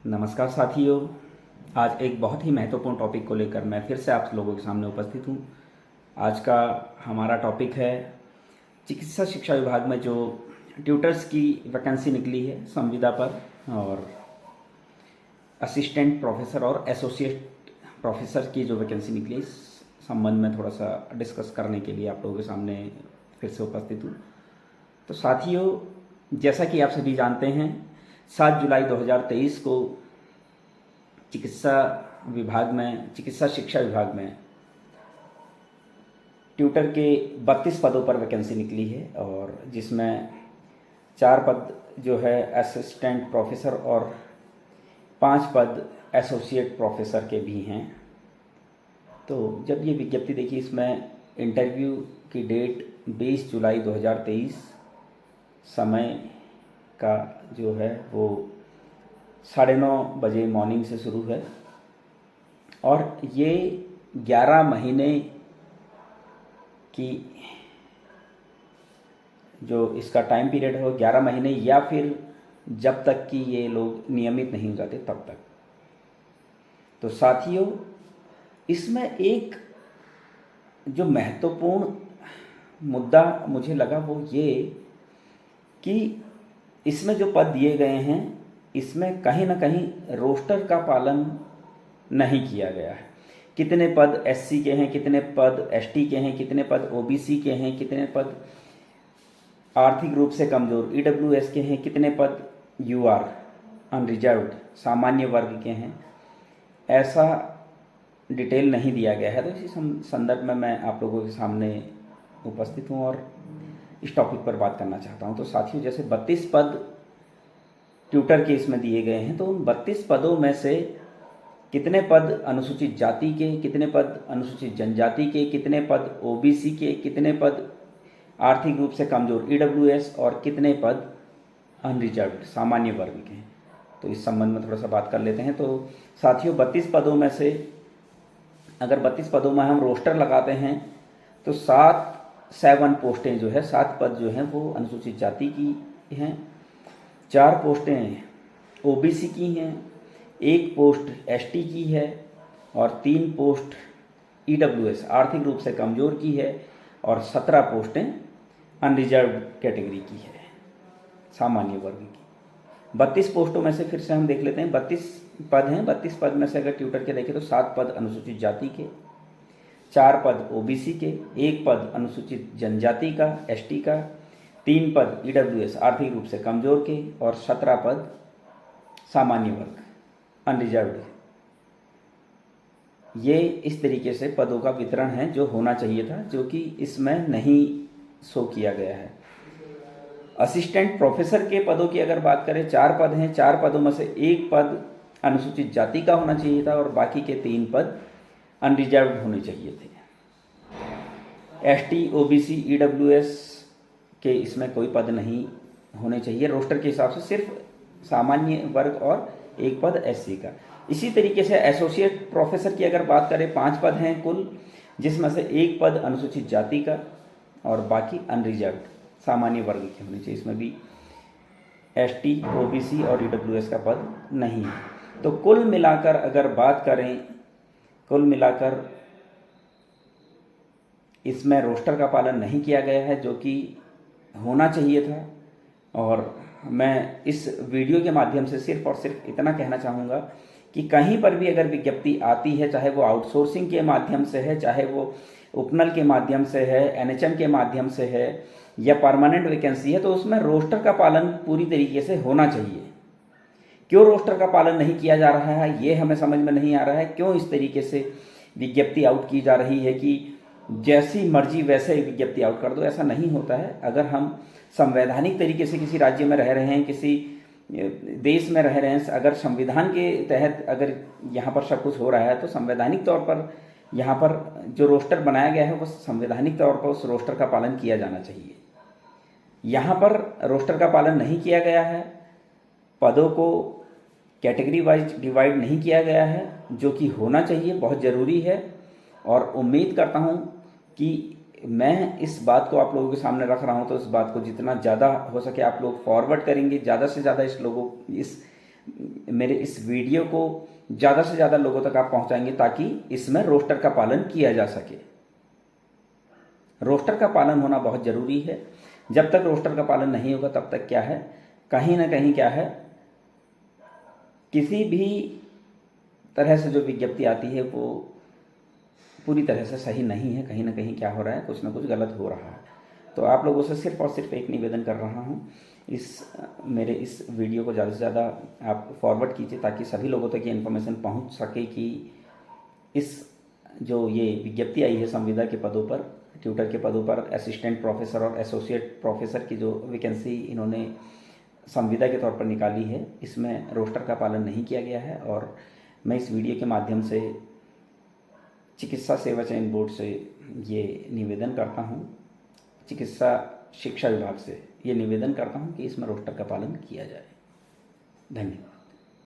नमस्कार साथियों। आज एक बहुत ही महत्वपूर्ण टॉपिक को लेकर मैं फिर से आप लोगों के सामने उपस्थित हूँ। आज का हमारा टॉपिक है चिकित्सा शिक्षा विभाग में जो ट्यूटर्स की वैकेंसी निकली है संविदा पर, और असिस्टेंट प्रोफेसर और एसोसिएट प्रोफेसर की जो वैकेंसी निकली है, इस संबंध में थोड़ा सा डिस्कस करने के लिए आप लोगों के सामने फिर से उपस्थित हूँ। तो साथियों, जैसा कि आप सभी जानते हैं, 7 जुलाई 2023 को चिकित्सा शिक्षा विभाग में ट्यूटर के 32 पदों पर वैकेंसी निकली है, और जिसमें 4 पद जो है असिस्टेंट प्रोफेसर और 5 पद एसोसिएट प्रोफेसर के भी हैं। तो जब ये विज्ञप्ति देखी, इसमें इंटरव्यू की डेट 20 जुलाई 2023, समय का जो है वो 9:30 बजे मॉर्निंग से शुरू है, और ये 11 महीने की जो इसका टाइम पीरियड है वो 11 महीने, या फिर जब तक कि ये लोग नियमित नहीं हो जाते तब तक। तो साथियों, इसमें एक जो महत्वपूर्ण मुद्दा मुझे लगा वो ये कि इसमें जो पद दिए गए हैं, इसमें कहीं ना कहीं रोस्टर का पालन नहीं किया गया है। कितने पद एससी के हैं, कितने पद एसटी के हैं, कितने पद ओबीसी के हैं, कितने पद आर्थिक रूप से कमज़ोर ईडब्ल्यूएस के हैं, कितने पद यूआर अनरिजर्व्ड सामान्य वर्ग के हैं, ऐसा डिटेल नहीं दिया गया है। तो इसी संदर्भ में मैं आप लोगों के सामने उपस्थित हूँ और इस टॉपिक पर बात करना चाहता हूँ। तो साथियों, जैसे 32 पद ट्यूटर के इसमें दिए गए हैं, तो उन 32 पदों में से कितने पद अनुसूचित जाति के, कितने पद अनुसूचित जनजाति के, कितने पद ओबीसी के, कितने पद आर्थिक रूप से कमज़ोर ईडब्ल्यूएस, और कितने पद अनरिजर्व्ड सामान्य वर्ग के हैं, तो इस संबंध में थोड़ा सा बात कर लेते हैं। तो साथियों, 32 पदों में से अगर 32 पदों में हम रोस्टर लगाते हैं तो 7 पोस्टें जो है, 7 पद जो हैं वो अनुसूचित जाति की हैं, 4 पोस्टें ओबीसी की हैं, 1 पोस्ट एसटी की है, और 3 पोस्ट ईडब्ल्यूएस आर्थिक रूप से कमज़ोर की है, और 17 पोस्टें अनरिजर्व्ड कैटेगरी की है सामान्य वर्ग की। 32 पोस्टों में से फिर से हम देख लेते हैं, 32 पद हैं। 32 पद में से अगर ट्यूटर के देखें तो 7 पद अनुसूचित जाति के, 4 पद ओबीसी के, 1 पद अनुसूचित जनजाति का एसटी का, 3 पद ईडब्ल्यूएस आर्थिक रूप से कमज़ोर के, और 17 पद सामान्य वर्ग अनरिजर्व्ड। ये इस तरीके से पदों का वितरण है जो होना चाहिए था, जो कि इसमें नहीं शो किया गया है। असिस्टेंट प्रोफेसर के पदों की अगर बात करें, 4 पद हैं। 4 पदों में से 1 पद अनुसूचित जाति का होना चाहिए था, और बाकी के 3 पद अनरिजर्व्ड होने चाहिए थे। एसटी ओबीसी ईडब्ल्यूएस के इसमें कोई पद नहीं होने चाहिए रोस्टर के हिसाब से, सिर्फ सामान्य वर्ग और 1 पद एससी का। इसी तरीके से एसोसिएट प्रोफेसर की अगर बात करें, 5 पद हैं कुल, जिसमें से 1 पद अनुसूचित जाति का, और बाकी अनरिजर्व्ड सामान्य वर्ग के होने चाहिए। इसमें भी एसटी ओबीसी और ईडब्ल्यूएस का पद नहीं है। तो कुल मिलाकर अगर बात करें, कुल मिलाकर इसमें रोस्टर का पालन नहीं किया गया है, जो कि होना चाहिए था। और मैं इस वीडियो के माध्यम से सिर्फ और सिर्फ इतना कहना चाहूँगा कि कहीं पर भी अगर विज्ञप्ति आती है, चाहे वो आउटसोर्सिंग के माध्यम से है, चाहे वो उपनल के माध्यम से है, एनएचएम के माध्यम से है, या परमानेंट वैकेंसी है, तो उसमें रोस्टर का पालन पूरी तरीके से होना चाहिए। क्यों रोस्टर का पालन नहीं किया जा रहा है, ये हमें समझ में नहीं आ रहा है। क्यों इस तरीके से विज्ञप्ति आउट की जा रही है कि जैसी मर्जी वैसे विज्ञप्ति आउट कर दो? ऐसा नहीं होता है। अगर हम संवैधानिक तरीके से किसी राज्य में रह रहे हैं, किसी देश में रह रहे हैं, अगर संविधान के तहत अगर यहाँ पर सब कुछ हो रहा है, तो संवैधानिक तौर पर यहाँ पर जो रोस्टर बनाया गया है वो संवैधानिक तौर पर उस रोस्टर का पालन किया जाना चाहिए। यहाँ पर रोस्टर का पालन नहीं किया गया है, पदों को कैटेगरी वाइज डिवाइड नहीं किया गया है, जो कि होना चाहिए, बहुत ज़रूरी है। और उम्मीद करता हूँ कि मैं इस बात को आप लोगों के सामने रख रहा हूँ, तो इस बात को जितना ज़्यादा हो सके आप लोग फॉरवर्ड करेंगे, ज़्यादा से ज़्यादा इस मेरे इस वीडियो को ज़्यादा से ज़्यादा लोगों तक आप पहुंचाएंगे ताकि इसमें रोस्टर का पालन किया जा सके। रोस्टर का पालन होना बहुत ज़रूरी है। जब तक रोस्टर का पालन नहीं होगा तब तक क्या है, कहीं ना कहीं क्या है, किसी भी तरह से जो विज्ञप्ति आती है वो पूरी तरह से सही नहीं है। कहीं ना कहीं क्या हो रहा है, कुछ ना कुछ गलत हो रहा है। तो आप लोगों से सिर्फ और सिर्फ एक निवेदन कर रहा हूँ, मेरे इस वीडियो को ज़्यादा से ज़्यादा आप फॉरवर्ड कीजिए ताकि सभी लोगों तक ये इन्फॉर्मेशन पहुँच सके कि इस जो ये विज्ञप्ति आई है संविदा के पदों पर, ट्यूटर के पदों पर, असिस्टेंट प्रोफेसर और एसोसिएट प्रोफेसर की जो वैकेंसी इन्होंने संविदा के तौर पर निकाली है, इसमें रोस्टर का पालन नहीं किया गया है। और मैं इस वीडियो के माध्यम से चिकित्सा सेवा चयन बोर्ड से ये निवेदन करता हूँ, चिकित्सा शिक्षा विभाग से ये निवेदन करता हूँ कि इसमें रोस्टर का पालन किया जाए। धन्यवाद।